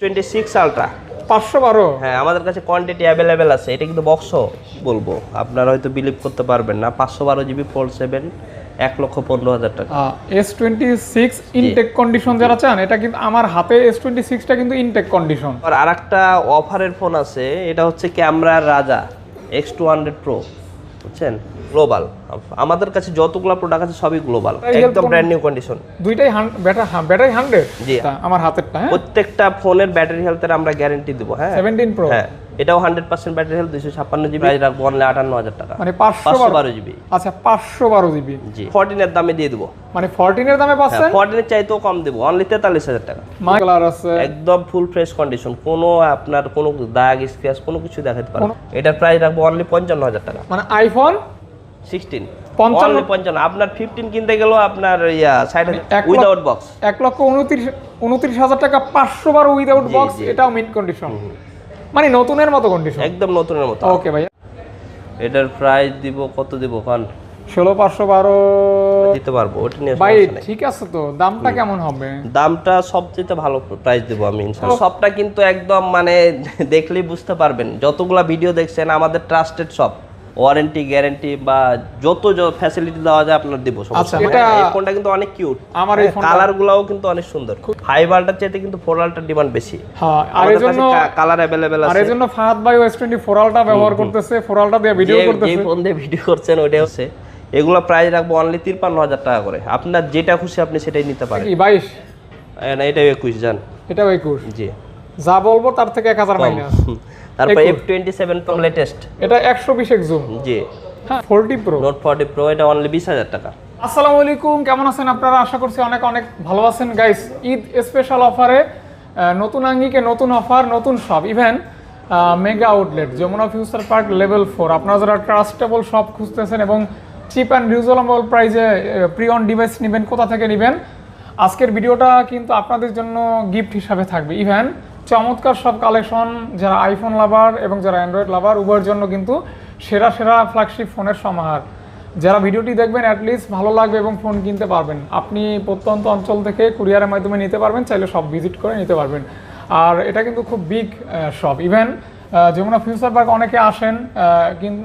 26 ultra 512। হ্যাঁ, আমাদের কাছে কোয়ান্টিটি অ্যাভেলেবেল আছে। এটা কিন্তু বক্সও বলবো, আপনারা হয়তো বিলিভ করতে পারবেন না। 512 GB ফোল্ড 7, 1,15,000 টাকা। S26 ইনটেক কন্ডিশন যারা চান, এটা কিন্তু আমার হাতে S26টা কিন্তু ইনটেক কন্ডিশন। আর আরেকটা অফারের ফোন আছে, এটা হচ্ছে ক্যামেরার রাজা X200 Pro, বুঝছেন? গ্লোবাল। আমাদের কাছে যতগুলো প্রোডাক্ট আছে সবই গ্লোবাল, একদম ব্র্যান্ড নিউ কন্ডিশন। দুইটাই ব্যাটারি 100। জি, আমার হাতেরটা। হ্যাঁ, প্রত্যেকটা ফোনের ব্যাটারি হেলথের আমরা গ্যারান্টি দেব। হ্যাঁ, 17 Pro। হ্যাঁ, এটাও 100% ব্যাটারি হেলথ, 256 GB, প্রাইস রাখবো অনলি 58,000 টাকা। মানে 512 GB। আচ্ছা, 512 GB। জি, 14 এর দামে দিয়ে দেব। মানে 14 এর দামে পাচ্ছেন? 14 এর চাইতেও কম দেব, অনলি 43,000 টাকা। কালার আছে একদম ফুল ফ্রেশ কন্ডিশন, কোনো আপনার কোনো দাগ স্ক্র্যাচ কোনো কিছু দেখাতে পারবে না। এটার প্রাইস রাখবো অনলি 55,000 টাকা। মানে আইফোন 16 55 অনলি 55। আপনার 15 কিনতে গেলেও আপনার সাইড উইদাউট বক্স 1,29,000 টাকা 512 উইদাউট বক্স, এটাও মিড কন্ডিশন, মানে নতুনের মতো কন্ডিশন, একদম নতুনের মতো। ওকে ভাইয়া, এটার প্রাইস দিব কত দিব কারণ 16,512 দিতে পারবো, ওটা নিয়ে ভাই। সমস্যা নেই। ঠিক আছে, তো দামটা কেমন হবে? দামটা সবচেয়ে ভালো প্রাইস দেব আমি ইনশাআল্লাহ। সবটা কিন্তু একদম মানে দেখলেই বুঝতে পারবেন, যতগুলা ভিডিও দেখছেন আমাদের ট্রাস্টেড সব, ওয়ারেন্টি গ্যারান্টি বা যত ফ্যাসিলিটি দেওয়া যায় আপনার দিব। আচ্ছা, এটা এই ফোনটা কিন্তু অনেক কিউট, আমার এই ফোনটা কালারগুলোও কিন্তু অনেক সুন্দর। 5 আলটার চাইতে কিন্তু 4 আলটার ডিমান্ড বেশি। হ্যাঁ, আর এর জন্য কালার अवेलेबल আছে। আর এর জন্য ফাহাদ ভাই S24 আলটা ব্যবহার করতেছে, 4 আলটা দিয়ে ভিডিও করতেছে। যে ফোন দিয়ে ভিডিও করছেন ওইটা হচ্ছে, এগুলো প্রাইস রাখবো অনলি 53,000 টাকা করে। আপনার যেটা খুশি আপনি সেটাই নিতে পারেন। কি 22? না, এটা 21 জান। এটাও 21? জি, যা বলবো তার থেকে 1000 মাইনাস। তারপর F27 Pro লেটেস্ট, এটা 120 জুম। জি, হ্যাঁ, 40 Pro, নোট 40 Pro, এটা অনলি 20,000 টাকা। আসসালামু আলাইকুম, কেমন আছেন আপনারা? আশা করছি অনেক অনেক ভালো আছেন গাইস। ঈদ স্পেশাল অফারে নতুন আঙ্গিকে নতুন অফার, নতুন সব event, mega outlet Jamuna future park level 4। আপনারা যারা ট্রাস্টেবল শপ খুঁজতেছেন এবং চিপ অ্যান্ড রিজনেবল প্রাইসে প্রি অন ডিভাইস নেবেন, কোথা থেকে নেবেন, আজকের ভিডিওটা কিন্তু আপনাদের জন্য গিফট হিসাবে থাকবে। ইভেন চমৎকার সব কালেকশন, যারা আইফোন লাভার এবং যারা অ্যান্ড্রয়েড লাভার উভয়ের জন্য কিন্তু সেরা সেরা ফ্ল্যাগশিপ ফোনের সমাহার। যারা ভিডিওটি দেখবেন অ্যাটলিস্ট ভালো লাগবে এবং ফোন কিনতে পারবেন। আপনি প্রত্যন্ত অঞ্চল থেকে কুরিয়ারের মাধ্যমে নিতে পারবেন, চাইলে সব ভিজিট করে নিতে পারবেন। আর এটা কিন্তু খুব big shop. Even Jamuna future park অনেকে আসেন, কিন্তু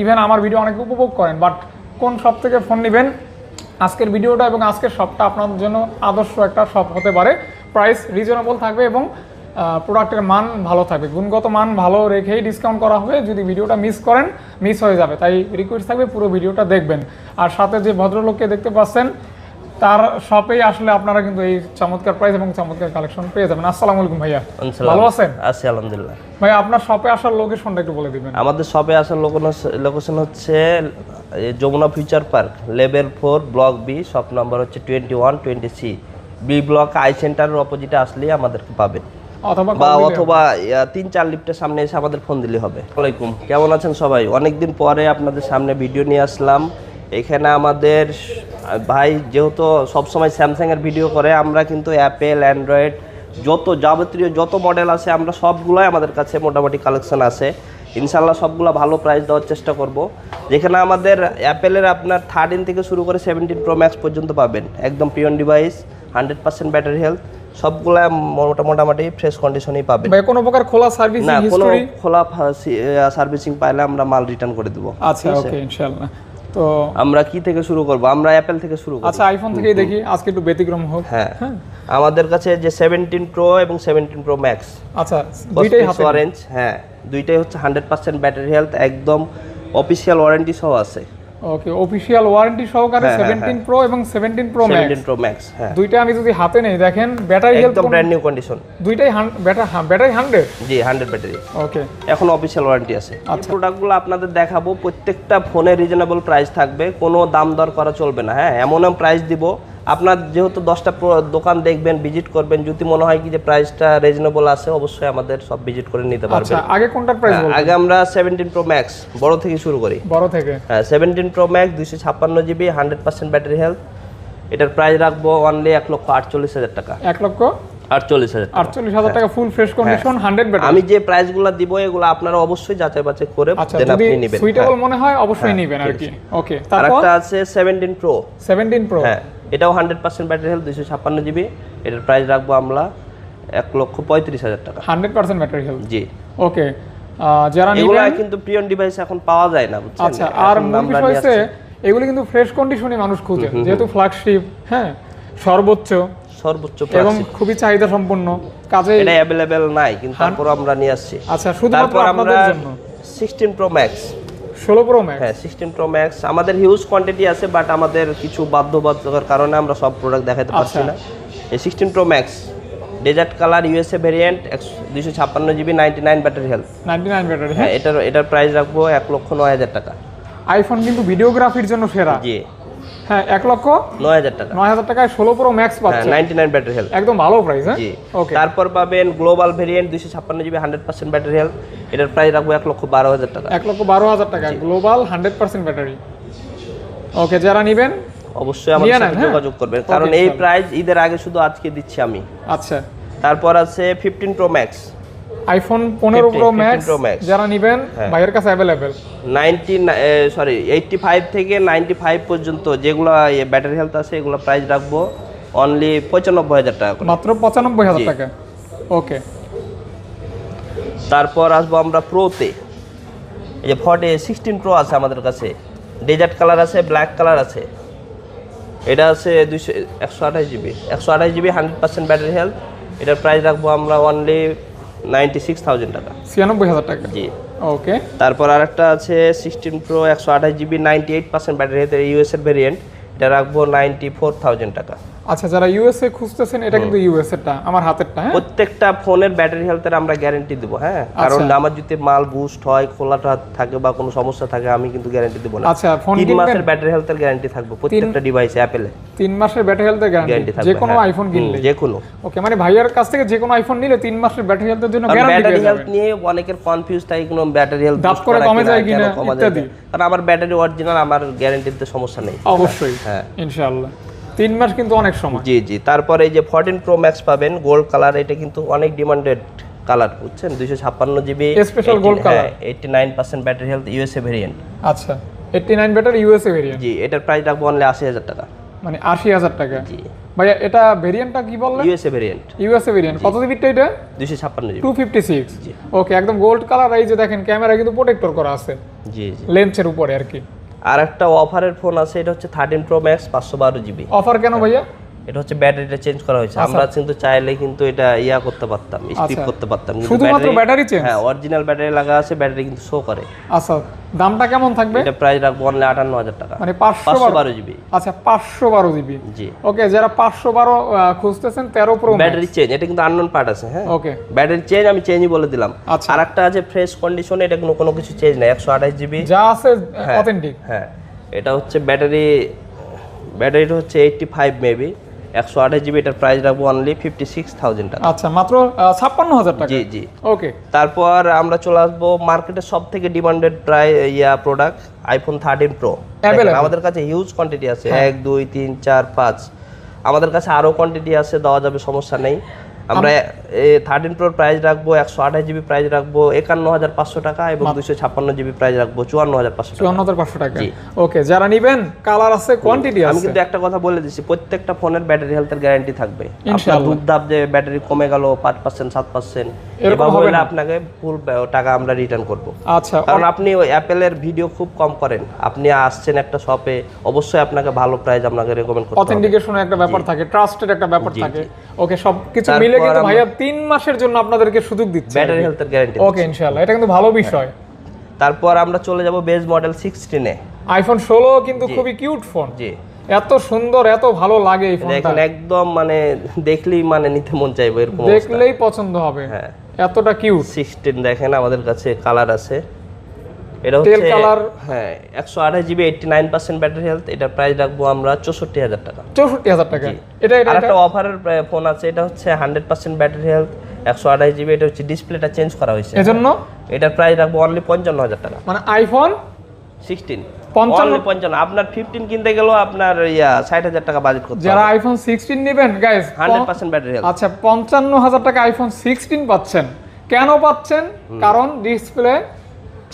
ইভেন আমার ভিডিও অনেকে উপভোগ করেন, বাট কোন শপ থেকে ফোন নেবেন, আজকের ভিডিওটা এবং আজকের শপটা আপনাদের জন্য আদর্শ একটা শপ হতে পারে। প্রাইস রিজনেবল থাকবে এবং প্রোডাক্টের মান ভালো থাকবে, গুণগত মান ভালো রেখেই ডিসকাউন্ট করা হবে। যদি ভিডিওটা মিস হয়ে যাবে, তাই রিকোয়েস্ট থাকবে পুরো ভিডিওটা দেখবেন। আর সাথে যে ভদ্রলোককে দেখতে পাচ্ছেন, তার শপেই আসলে আপনারা কিন্তু এই চমৎকার প্রাইস এবং চমৎকার কালেকশন পেয়ে যাবেন। আসসালামু আলাইকুম ভাইয়া, ভালো আছেন? আছি আলহামদুলিল্লাহ। ভাইয়া, আপনার শপে আসার লোকেশনটা একটু বলে দিবেন। আমাদের শপে আসার লোকেশন হচ্ছে Jamuna future park level 4 block B, shop number হচ্ছে 2120C, বি ব্লক আই সেন্টারের অপোজিটে আসলেই আমাদেরকে পাবেন, অথবা 3-4 লিফটের সামনে এসে আমাদের ফোন দিলে হবে। ওয়ালাইকুম, কেমন আছেন সবাই? অনেকদিন পরে আপনাদের সামনে ভিডিও নিয়ে আসলাম। এখানে আমাদের ভাই যেহেতু সবসময় স্যামসাংয়ের ভিডিও করে, আমরা কিন্তু অ্যাপেল অ্যান্ড্রয়েড যত যাবতীয় যত মডেল আছে আমরা সবগুলোই আমাদের কাছে মোটামুটি কালেকশন আছে। ইনশাল্লাহ সবগুলো ভালো প্রাইস দেওয়ার চেষ্টা করব। যেখানে আমাদের অ্যাপেলের আপনার 13 থেকে শুরু করে 17 Pro Max পর্যন্ত পাবেন, একদম পিওর ডিভাইস, 100% ব্যাটারি হেলথ, সবগুলা মোটামুটি ফ্রেশ কন্ডিশনেই পাবেন। ভাই, কোনো প্রকার খোলা সার্ভিসিং হিস্টরি? কোনো খোলা সার্ভিসিং পাইলে আমরা মাল রিটার্ন করে দেব। আচ্ছা, ওকে, ইনশাআল্লাহ। তো আমরা কি থেকে শুরু করব? আমরা অ্যাপেল থেকে শুরু করব। আচ্ছা, আইফোন থেকেই দেখি, আজকে একটু ব্যতিক্রম হোক। হ্যাঁ, আমাদের কাছে যে 17 Pro এবং 17 Pro Max, আচ্ছা, দুইটাই হাতে অরেঞ্জ, হ্যাঁ, দুইটাই হচ্ছে 100% ব্যাটারি হেলথ, একদম অফিশিয়াল ওয়ারেন্টি সহ আছে। ওকে, অফিশিয়াল ওয়ারেন্টি সহকারে 17 Pro এবং 17 Pro Max, 17 Pro Max, হ্যাঁ, দুইটা আমি যদি হাতে নেই, দেখেন ব্যাটারি হেলথ একদম ব্র্যান্ড নিউ কন্ডিশন, দুইটাই ব্যাটারি 100। জি, 100 ব্যাটারি। ওকে, এখন অফিশিয়াল ওয়ারেন্টি আছে। এই প্রোডাক্টগুলো আপনাদের দেখাবো, প্রত্যেকটা ফোনে রিজনেবল প্রাইস থাকবে, কোনো দাম দর করা চলবে না। হ্যাঁ, এমন প্রাইস দিব, আপনার যেহেতু 10টা দোকান দেখবেন, ভিজিট করবেন, যদি মনে হয় কি যে প্রাইসটা রিজনেবল আছে, অবশ্যই আমাদের সব ভিজিট করে নিতে পারবেন। আচ্ছা, আগে কোনটার প্রাইস বলবো? আগে আমরা 17 Pro Max বড় থেকে শুরু করি। বড় থেকে, হ্যাঁ, 17 Pro Max 256 GB, 100% battery health, এটার প্রাইস রাখবো অনলি 1,48,000 টাকা। 1,48,000 টাকা, ফুল ফ্রেশ কন্ডিশন, 100 ব্যাটারি। আমি যে প্রাইসগুলো দিব এগুলো আপনারা অবশ্যই যাচাই বাছাই করে দেন, আপনি নেবেন। সুইটেবল মনে হয় অবশ্যই নেবেন আর কি। ওকে, তারপর আরেকটা আছে 17 Pro। 17 Pro, হ্যাঁ, এটাও 100% ব্যাটারি হেলথ, 256 GB, এটার প্রাইস রাখবো আমরা 1,35,000 টাকা। 100% ব্যাটারি হেলথ। জি ওকে, যারা এগুলা নেবেন কিন্তু প্রিয়ন ডিভাইস এখন পাওয়া যায় না, বুঝছেন? আচ্ছা, আর এখন মূল আমরা বিষয় নিয়ে হচ্ছে আসছি। এগুলো কিন্তু ফ্রেশ কন্ডিশনে মানুষ খুঁজে, যেহেতু ফ্ল্যাগশিপ, হ্যাঁ, সর্বোচ্চ সর্বোচ্চ এবং flagship। খুবই চাহিদা সম্পন্ন কাজে। এটা অ্যাভেলেবেল নাই, কিন্তু তারপর আমরা নিয়ে আসছি। আচ্ছা, শুধুমাত্র তারপর আমরা আপনাদের জন্য 16 Pro Max। 16 Pro Max। হ্যাঁ 16 Pro Max আমাদের হিউজ কোয়ান্টিটি আছে, বাট আমাদের কিছু বাধ্যবাধকতার কারণে আমরা সব প্রোডাক্ট দেখাতে পারছি আচ্ছা। না। এই 16 Pro Max dessert colour USA variant 256 GB 99 battery health. 99 battery. হ্যাঁ এটার প্রাইস রাখবো 1,09,000 টাকা। আইফোন কিন্তু ভিডিওগ্রাফির জন্য সেরা। জি হ্যাঁ, 1,09,000 টাকা। 1,09,000 টাকায় 16 Pro Max হ্যাঁ পাচ্ছেন, 99 ব্যাটারি হেলথ। একদম ভালো প্রাইস। হ্যাঁ জি ওকে, তারপর পাবেন global variant 256 GB 100% battery health. এটার প্রাইস রাখবো 1,12,000 টাকা। 1,12,000 টাকা গ্লোবাল 100% ব্যাটারি। ওকে, যারা নেবেন অবশ্যই আমাদের নিয়ে সাথে নেন, হ্যাঁ? যোগাযোগ করবেন, ওকে, কারণ এই ইনশাআল্লাহ। প্রাইস ঈদের আগে শুধু আজকে দিচ্ছি আমি। আচ্ছা, তারপর আছে 15 Pro Max iPhone 15 Pro 15 Max Pro Max। যারা নেবেন হ্যাঁ। ভাইয়ের কাছে অ্যাভেলেবেল। 85 থেকে 95 পর্যন্ত যেগুলো ব্যাটারি হেলথ আছে এগুলো প্রাইস রাখবো অনলি 95,000 টাকা করে। মাত্র 95,000 জি। টাকা। ওকে, তারপর আসবো আমরা প্রোতে। এই যে 16 Pro আছে আমাদের কাছে, ডেজার্ট কালার আছে, ব্ল্যাক কালার আছে। এটা আছে 128 জিবি 100% ব্যাটারি হেলথ। এটার প্রাইস রাখবো আমরা অনলি 96,000 টাকা। 96,000 টাকা। জি ওকে, তারপর আরেকটা আছে 16 Pro 128 GB 98% battery health, US এর ভেরিয়েন্ট। এটা রাখবো 94,000 টাকা। আচ্ছা, যারা ইউএসএ খুঁজতেছেন, এটা কিন্তু ইউএসএটা আমার হাতেরটা। হ্যাঁ, প্রত্যেকটা ফোনের ব্যাটারি হেলথের আমরা গ্যারান্টি দেবো। হ্যাঁ কারণ আমার যদি মাল বুস্ট হয়, খোলাটা থাকে বা কোনো সমস্যা থাকে, আমি কিন্তু গ্যারান্টি দেবো না। আচ্ছা, ফোন 3 কিনবেন মাসের ব্যাটারি হেলথের গ্যারান্টি থাকবে প্রত্যেকটা ডিভাইসে অ্যাপেলে। 3 মাসের ব্যাটারি হেলথের গ্যারান্টি গ্যারান্টি থাকবে যে কোনো হ্যাঁ। আইফোন কিনলে। যে কোনো। ওকে, মানে ভাইয়ার কাছ থেকে যে কোনো আইফোন নিলে 3 মাসের ব্যাটারি হেলথের জন্য গ্যারান্টি ব্যাটারি পেয়ে হেলথ যাবেন। নিয়ে অনেকের কনফিউজ থাকে, কোনো ব্যাটারি হেলথ দাপ করে কমে যায় কিনা ইত্যাদি। কারণ আমার ব্যাটারি অরিজিনাল, আমার গ্যারান্টিতে সমস্যা নেই। অবশ্যই, হ্যাঁ ইনশাআল্লাহ 3 মাস কিন্তু অনেক সময়। জি জি তারপরে এই যে 14 Pro Max পাবেন গোল্ড কালার। এটা কিন্তু অনেক ডিমান্ডেড কালার, বুঝছেন? 256 GB special gold colour, 89% battery health, USA variant. আচ্ছা, 89 ব্যাটারি ইউএসএ ভেরিয়েন্ট। জি এটার প্রাইস রাখবো অনলি 80,000 টাকা। মানে 80,000 টাকা। জি ভাইয়া এটা ভেরিয়েন্টটা কি বললেন? USA variant. ইউএসএ ভেরিয়েন্ট কত জিবিটা এটা? 256 জিবি 256। ওকে, একদম গোল্ড কালার। এই যে দেখেন ক্যামেরা কিন্তু প্রোটেক্টর করা আছে জি জি। লেন্সের উপরে আর কি। আর একটা অফারের ফোন আছে, এটা হচ্ছে 13 Pro Max 512 জিবি। অফার কেন ভাইয়া? এটা হচ্ছে ব্যাটারিটা চেঞ্জ করা হয়েছে। আমরা কিন্তু চাইলে কিন্তু এটা করতে পারতাম, স্কিপ করতে পারতাম, কিন্তু শুধুমাত্র ব্যাটারি চেঞ্জ। হ্যাঁ অরিজিনাল ব্যাটারি লাগা আছে, ব্যাটারি কিন্তু শো করে। আচ্ছা, দামটা কেমন থাকবে? এটা প্রাইস রাখবো অনলি 58,000 টাকা। মানে 512 জিবি। আচ্ছা, 512 জিবি। জি ওকে, যারা 512 খুঁজতেছেন 13 Pro Max। ব্যাটারি চেঞ্জ, এটা কিন্তু আননোন পার্ট আছে। হ্যাঁ ওকে, ব্যাটারি চেঞ্জ আমি চেঞ্জই বলে দিলাম। আচ্ছা। আর একটা আছে ফ্রেশ কন্ডিশনে, এটা কোনো কিছু চেঞ্জ নাই, 128 জিবি যা আছে অথেন্টিক। হ্যাঁ এটা হচ্ছে ব্যাটারিটা হচ্ছে 85 মেবি 128 জিবি। এটার প্রাইস রাখবো অনলি 56,000 টাকা। আচ্ছা, মাত্র 56,000 টাকা। জি জি। ওকে, তারপর আমরা চলে আসবো মার্কেটের সব থেকে demanded product iPhone 13 Pro। Available। আমাদের কাছে হিউজ কোয়ান্টিটি আছে, 1 2 3 4 5। আমাদের কাছে আরো কোয়ান্টিটি আছে, দেওয়া যাবে, সমস্যা নেই। আমরা 13 Pro প্রাইস রাখবো 128 জিবি প্রাইস রাখবো 51,500 টাকা, এবং 256 জিবি প্রাইস রাখবো 54,500 টাকা। 54,500 টাকা। ওকে, যারা নেবেন কালার আছে, কোয়ান্টিটি আমি আছে। কিন্তু একটা কথা বলে দিচ্ছি, প্রত্যেকটা ফোনের ব্যাটারি হেলথের গ্যারান্টি থাকবে। আপনার ইনশাআল্লাহ। দুধদাপ যে ব্যাটারি কমে গেল 5% 7%, এরকম এরকম হবে হলে না। আপনাকে ফুল টাকা আমরা রিটার্ন করব। আচ্ছা, কারণ আপনি ওই অ্যাপেলের ভিডিও খুব কম করেন, আপনি আসছেন একটা শপে, অবশ্যই আপনাকে ভালো প্রাইস আপনাকে রেকমেন্ড করতে হবে। অথেন্টিকেশনের একটা ব্যাপার থাকে, ট্রাস্টেড একটা ব্যাপার জি, থাকে। জি। ওকে, সবকিছু তারপর মিলে কিন্তু আমরা- ভাইয়া 3 মাসের জন্য আপনাদেরকে সুযোগ দিচ্ছে ব্যাটারি হেলথের গ্যারান্টি। ওকে, ইনশাআল্লাহ এটা কিন্তু ভালো বিষয়। তারপর আমরা চলে যাব বেস মডেল 16 এ। আইফোন 16 কিন্তু খুবই কিউট ফোন। জি এত সুন্দর, এত ভালো লাগে এই ফোনটা, দেখেন একদম মানে দেখলেই মানে নিতে মন চাইবে এরকম অবস্থা। দেখলেই পছন্দ হবে। হ্যাঁ এতটা কিউট। 16 দেখেন আমাদের কাছে কালার আছে। এটা তেল হচ্ছে কালার। হ্যাঁ 128 জিবি 89% ব্যাটারি হেলথ। এটার প্রাইস রাখবো আমরা 64,000 টাকা। 64,000 টাকা। এটা আর একটা অফারের ফোন আছে, এটা হচ্ছে 100% ব্যাটারি হেলথ 128 জিবি। এটা হচ্ছে ডিসপ্লেটা চেঞ্জ করা হয়েছে, এজন্য এটার প্রাইস রাখবো অনলি 55,000 টাকা। মানে আইফোন 16 55 অনলি 55। আপনার 15 কিনতে গেলেও আপনার 60,000 টাকা বাজেট করতে যারা হবে। আইফোন 16 নেবেন গাইস, 100% ব্যাটারি হেলথ। আচ্ছা 55,000 টাকা আইফোন 16 পাচ্ছেন। কেন পাচ্ছেন? কারণ ডিসপ্লে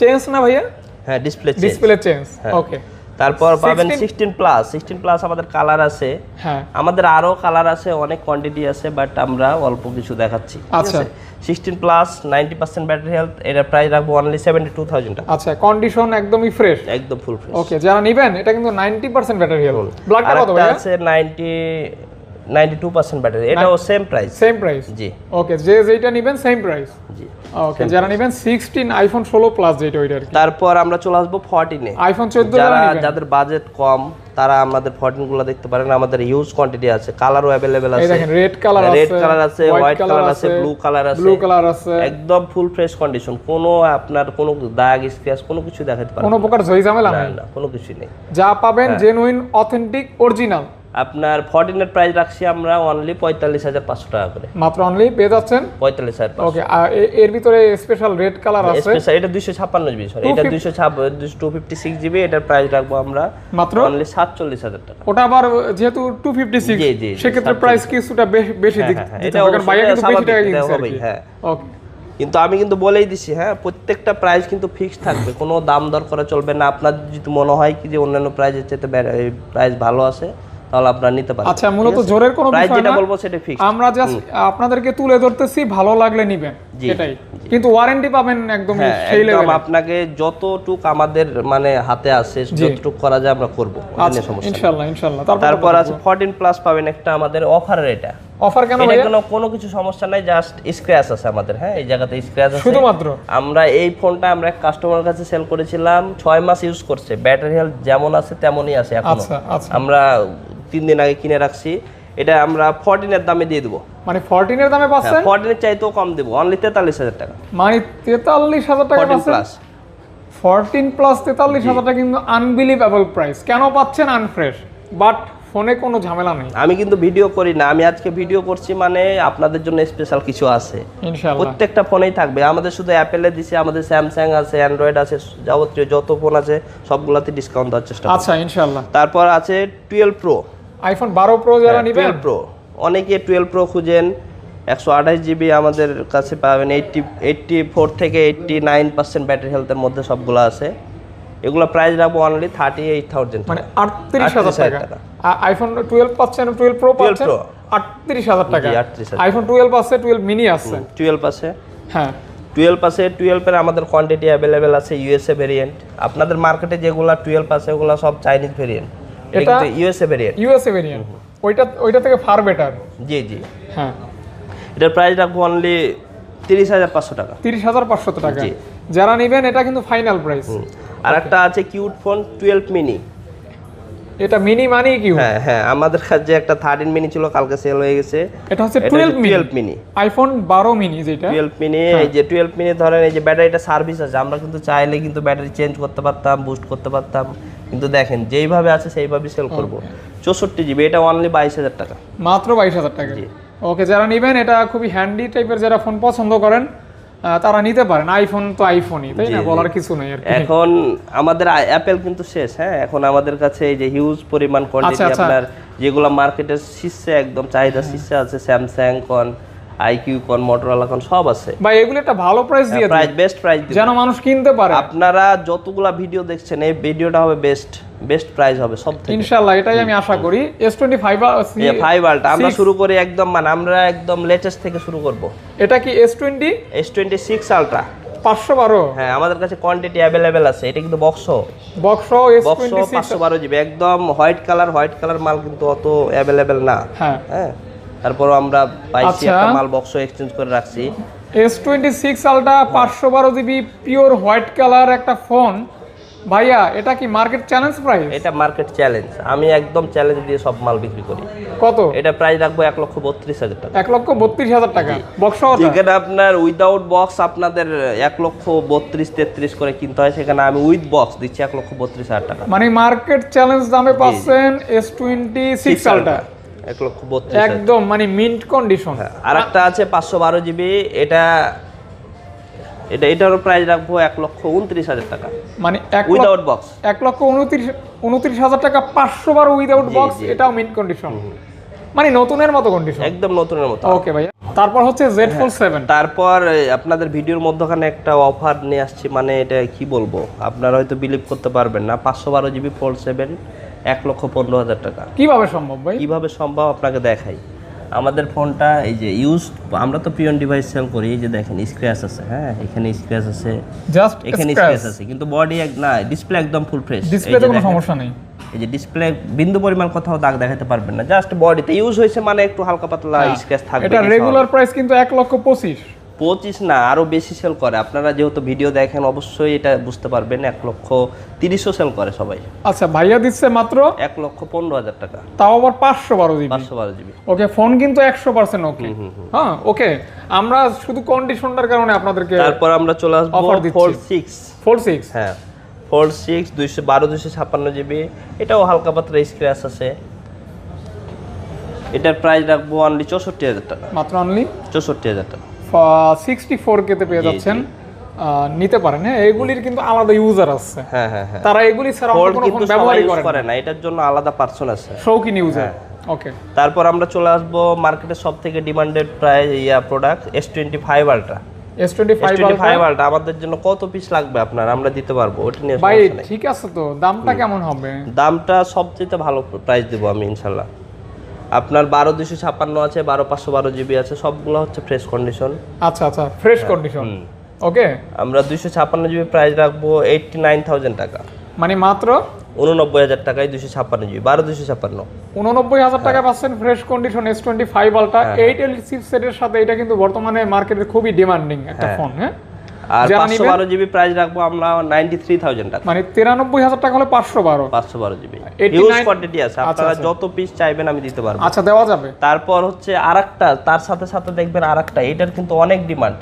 চেঞ্জ না ভাইয়া? হ্যাঁ ডিসপ্লে ডিসপ্লে চেঞ্জ। ওকে, তারপর পাবেন 16 প্লাস আমাদের কালার আছে। হ্যাঁ আমাদের আরো কালার আছে, অনেক কোয়ান্টিটি আছে, বাট আমরা অল্প কিছু দেখাচ্ছি। আচ্ছা 16 প্লাস 90% ব্যাটারি হেলথ, এটার প্রাইস রাখবো অনলি 72,000 টাকা। আচ্ছা কন্ডিশন একদমই ফ্রেশ, একদম ফুল ফ্রেশ। ওকে যারা নেবেন এটা কিন্তু 90% ব্যাটারি হেলথ। ব্ল্যাকটা কত ভাই? আছে 92% ব্যাটারি, এটাও সেম প্রাইস। সেম প্রাইস জি ওকে, যে যেটা নেবেন সেম প্রাইস। জি ওকে যারা নেবেন 16 আইফোন 16 প্লাস যেটা ওইটা আর কি। তারপর আমরা চলে আসবো 14 এ। আইফোন 14 যারা যাদের বাজেট কম তারা আমাদের 14 গুলো দেখতে পারেন, আমাদের হিউজ কোয়ান্টিটি আছে, কালারও अवेलेबल আছে। এই দেখেন রেড কালার আছে, রেড কালার আছে, হোয়াইট কালার আছে, ব্লু কালার আছে, ব্লু কালার আছে, একদম ফুল ফ্রেশ কন্ডিশন, কোনো আপনার কোনো দাগ স্ক্র্যাচ কোনো কিছু দেখাতে পারবেন কোনো প্রকার ঝই ঝামেলা না, নাই, না কোনো কিছু নেই। যা পাবেন জেনুইন অথেন্টিক অরিজিনাল। আপনার 14 এর প্রাইস রাখছি আমরা অনলি 45,500 টাকা করে, মাত্র অনলি পেয়ে যাচ্ছেন 45,500। ওকে এর ভিতরে স্পেশাল রেড কালার আছে, স্পেশাল এটা 256 জিবি, সরি এটা 256 জিবি, এটার প্রাইস রাখবো আমরা মাত্র অনলি 47,000 টাকা। ওটা আবার যেহেতু 256 জি, জি, সেক্ষেত্রে প্রাইস কিছুটা বেশি দিতে এটা হবে, কারণ ভাইয়া কিন্তু বেশি টাকা এটা কিনছে আর হবেই, কি। হ্যাঁ। ওকে কিন্তু আমি কিন্তু বলেই দিছি, হ্যাঁ প্রত্যেকটা প্রাইস কিন্তু ফিক্সড থাকবে, কোনো দাম দর করা চলবে না। আপনার যদি মনে হয় কি যে অন্যান্য প্রাইসের চাইতে প্রাইস ভালো আছে তাহলে আপনারা নিতে পারেন। আচ্ছা মূলত জোরের কোনো প্রাইস বিষয় যেটা না, বলবো সেটা ফিক্সড। আমরা জাস্ট আপনাদেরকে তুলে ধরতেছি, ভালো লাগলে নেবেন এটাই, কিন্তু ওয়ারেন্টি পাবেন একদম সেই একদম লেভেলে। আপনাকে যতটুক আমাদের মানে হাতে আছে যতটুক করা যায় আমরা করব, আচ্ছা সমস্যা নেই। ইনশাআল্লাহ ইনশাআল্লাহ। তারপর আছে 14 প্লাস পাবেন একটা আমাদের অফারের, এটা অফার কেন এটা ভাইয়া? কোনো কিছু সমস্যা নাই, জাস্ট স্ক্র্যাচ আছে আমাদের, হ্যাঁ এই জায়গাতে স্ক্র্যাচ আছে শুধুমাত্র। আমরা এই ফোনটা আমরা এক কাস্টমারের কাছে সেল করেছিলাম, 6 মাস ইউজ করছে, ব্যাটারি হেলথ যেমন আছে তেমনই আছে এখনো। আচ্ছা আচ্ছা, আমরা 3 দিন আগে কিনে রাখছি, এটা আমরা 14 এর দামে দিয়ে দেবো। মানে 14 এর দামে পাচ্ছেন? 14 এর চাইতেও কম দেবো, অনলি 43,000 টাকা। মানে 43,000 টাকা 14 পাচ্ছেন? প্লাস 14 প্লাস 43,000 টাকা কিন্তু আনবিলিভেবল প্রাইস। কেন পাচ্ছেন আনফ্রেশ, বাট ফোনে কোনো ঝামেলা নেই। আমি কিন্তু ভিডিও করি না, আমি আজকে ভিডিও করছি মানে আপনাদের জন্য স্পেশাল কিছু আছে, ইনশাআল্লাহ প্রত্যেকটা ফোনেই থাকবে। আমাদের শুধু অ্যাপেলে দিছি, আমাদের স্যামসাং আছে, অ্যান্ড্রয়েড আছে, যাবতীয় যত ফোন আছে সবগুলাতে ডিসকাউন্ট দেওয়ার চেষ্টা করব। আচ্ছা ইনশাআল্লাহ। তারপর আছে 12 প্রো, আইফোন 12 প্রো যারা নেবেন, 12 প্রো অনেকে 12 প্রো খুঁজেন, 128 জিবি আমাদের কাছে পাবেন, 84 থেকে 89% ব্যাটারি হেলথের মধ্যে সবগুলো আছে। এগুলো প্রাইস রাখবো অনলি 38,000, মানে 38,000 টাকা। আইফোন 12 পাচ্ছেন, 12 প্রো পাচ্ছেন 38,000 টাকা। জি, 38,000 আইফোন 12 আছে, 12 মিনি আছে। 12 আছে, হ্যাঁ 12 আছে, 12 এর আমাদের কোয়ান্টিটি अवेलेबल আছে, ইউএসএ ভেরিয়েন্ট। আপনাদের মার্কেটে যেগুলো 12 আছে ওগুলো সব চাইনিজ ভেরিয়েন্ট, এটা কিন্তু ইউএসএ ভেরিয়েন্ট। ইউএসএ ভেরিয়েন্ট, ওইটা থেকে ফার বেটার। জি জি, হ্যাঁ এটার প্রাইস রাখবো অনলি 30,500 টাকা। 30,500 টাকা। জি। যারা নেবেন এটা কিন্তু ফাইনাল প্রাইস। আর একটা আছে কিউট ফোন 12 মিনি, এটা মিনি মানে কি? হ্যাঁ হ্যাঁ, আমাদের কাছে একটা 13 মিনি ছিল, কালকে সেল হয়ে গেছে। এটা হচ্ছে 12 মিনি, আইফোন 12 মিনি যেটা 12 মিনি। এই যে 12 মিনি ধরেন, এই যে ব্যাটারিটা সার্ভিস আছে, আমরা কিন্তু চাইলে কিন্তু ব্যাটারি চেঞ্জ করতে পারতাম, বুস্ট করতে পারতাম, কিন্তু দেখেন যেইভাবে আছে সেইভাবেই সেল করব। 64 জিবি, এটা অনলি 22,000 টাকা, মাত্র 22,000 টাকা। ওকে যারা নেবেন, এটা খুবই হ্যান্ডি টাইপের যারা ফোন পছন্দ করেন তারা নিতে পারেন। আইফোন তো আইফোনই, তাই না, বলার কিছু নেই আর কি। এখন আমাদের অ্যাপেল কিন্তু শেষ, হ্যাঁ এখন আমাদের কাছে এই যে হিউজ পরিমাণ কোয়ান্টিটি আপনার যেগুলো মার্কেটের শীর্ষে একদম চাহিদা শীর্ষে আছে, স্যামসাং কোন, আইকিউ কোন, মোটরোলা কোন সব আছে ভাই। এগুলো একটা ভালো প্রাইস দিয়ে দিন, প্রাইস বেস্ট প্রাইস দিন যেন মানুষ কিনতে পারে। আপনারা যতগুলা ভিডিও দেখছেন এই ভিডিওটা হবে বেস্ট প্রাইস হবে সব থেকে, ইনশাআল্লাহ এটাই আমি আশা করি। S25 আলট্রা আমরা শুরু করি একদম, মানে আমরা একদম লেটেস্ট থেকে শুরু করব। এটা কি S26 আলট্রা 512? হ্যাঁ আমাদের কাছে কোয়ান্টিটি अवेलेबल আছে। এটা কিন্তু বক্স S26 512 জিবি, একদম হোয়াইট কালার মাল কিন্তু অত अवेलेबल না। হ্যাঁ তারপর আমরা পাইছি একটা মাল বক্স এক্সচেঞ্জ করে রাখছি। S26 ultra 512 GB pure white colour একটা ফোন ভাইয়া, এটা কি মার্কেট চ্যালেঞ্জ প্রাইস? এটা মার্কেট চ্যালেঞ্জ, আমি একদম চ্যালেঞ্জ দিয়ে সব মাল বিক্রি করি। কত? এটা প্রাইস রাখবো 1,32,000 টাকা। 1,32,000 টাকা বক্স। যেখানে আপনার উইদাউট বক্স আপনাদের 1,32,33 করে কিনতে হয়, সেখানে আমি উইথ বক্স দিচ্ছি 1,32,000 টাকা। মানে মার্কেট চ্যালেঞ্জ দামে পাচ্ছেন S26 আলট্রা 1,32,000 একদম, মানে মিন্ট কন্ডিশন। আর একটা আছে 512 জিবি, এটারও প্রাইস রাখবো 1,29,000 টাকা, মানে উইদাউট বক্স 1,29,000 টাকা 512 উইদাউট বক্স, এটাও মিন্ট কন্ডিশন। মানে নতুনের মতো কন্ডিশন, একদম নতুনের মতো। ওকে ভাইয়া। তারপর হচ্ছে Z Fold 7। তারপর আপনাদের ভিডিওর মধ্যখানে একটা অফার নিয়ে আসছি, মানে এটা কি বলবো, আপনারা হয়তো বিলিভ করতে পারবেন না। 512 জিবি Fold 7 1,15,000 টাকা। কিভাবে সম্ভব ভাই? কিভাবে সম্ভব আপনাকে দেখাই। আমাদের ফোনটা এই যে ইউজ, আমরা তো পিওন ডিভাইস সেল করি, এই যে দেখেন স্ক্র্যাচ আছে, হ্যাঁ এখানে স্ক্র্যাচ আছে, জাস্ট এখানে স্ক্র্যাচ আছে, কিন্তু বডি না, ডিসপ্লে একদম ফুল ফ্রেশ। ডিসপ্লেতে কোনো সমস্যা নেই। এই যে ডিসপ্লে বিন্দু পরিমাণ কোথাও দাগ দেখাতে পারবেন না, জাস্ট বডিতে ইউজ হয়েছে মানে একটু হালকা পাতলা স্ক্র্যাচ থাকবে। এটা রেগুলার প্রাইস কিন্তু 1,25,000 না, আরো বেশি সেল করে। আপনারা যেহেতু ভিডিও দেখেন অবশ্যই এটা বুঝতে পারবেন, 1,30,000 সেল করে সবাই। আচ্ছা, ভাইয়া দিচ্ছে মাত্র 1,15,000 টাকা, তাও আবার 512 জিবি। 512 জিবি। ওকে, ফোন কিন্তু 100% ওকে। হ্যাঁ ওকে, আমরা শুধু কন্ডিশনটার কারণে আপনাদেরকে। তারপর আমরা চলে আসবো Fold 6। Fold 6, হ্যাঁ Fold 6 212 256 জিবি, এটাও হালকা পাতলা স্ক্র্যাচ আছে। এটার প্রাইস রাখবো অনলি 64,000 টাকা, মাত্র অনলি 64,000 টাকা। 64K তে পেয়ে যাচ্ছেন, নিতে পারেন। হ্যাঁ, এগুলির কিন্তু আলাদা ইউজার আছে। হ্যাঁ হ্যাঁ হ্যাঁ, তারা এগুলি ছাড়া অন্য Fold কোনো কিন্তু ফোন সবাই ব্যবহারই ইউজ করে না, এটার জন্য আলাদা পার্সন আছে, শৌখিন ইউজার। ওকে, তারপর আমরা চলে আসবো মার্কেটের সবথেকে demanded price product S25 Ultra। S25 Ultra আমাদের জন্য কত পিস লাগবে আপনার, আমরা দিতে পারবো, ওটা নিয়ে ভাই সমস্যা নেই। ঠিক আছে, তো দামটা কেমন হবে? দামটা সবচেয়ে ভালো প্রাইস দেবো আমি ইনশাল্লাহ। আপনার 12,256 আছে, 12,512 জিবি আছে, সবগুলো হচ্ছে ফ্রেশ কন্ডিশন। আচ্ছা আচ্ছা, ফ্রেশ কন্ডিশন। ওকে, আমরা 256 জিবি প্রাইস রাখবো 89,000 টাকা, মানে মাত্র 89,000 টাকায় 256 জিবি, 12,256। 89,000 টাকা পাচ্ছেন fresh condition S25 Ultra 8 Elite চিপসেটের সাথে। এটা কিন্তু বর্তমানে মার্কেটের খুবই ডিমান্ডিং একটা ফোন। হ্যাঁ, আর 512 জিবি প্রাইস রাখবো আমরা 93,000 টাকা, মানে 93,000 টাকা হলে 512 জিবি। 89 হিউজ কোয়ান্টিটি আছে, আপনারা যত পিস চাইবেন আমি দিতে পারবো। আচ্ছা, দেওয়া যাবে। তারপর হচ্ছে আরেকটা, তার সাথে সাথে দেখবেন আরেকটা, এটার কিন্তু অনেক ডিমান্ড।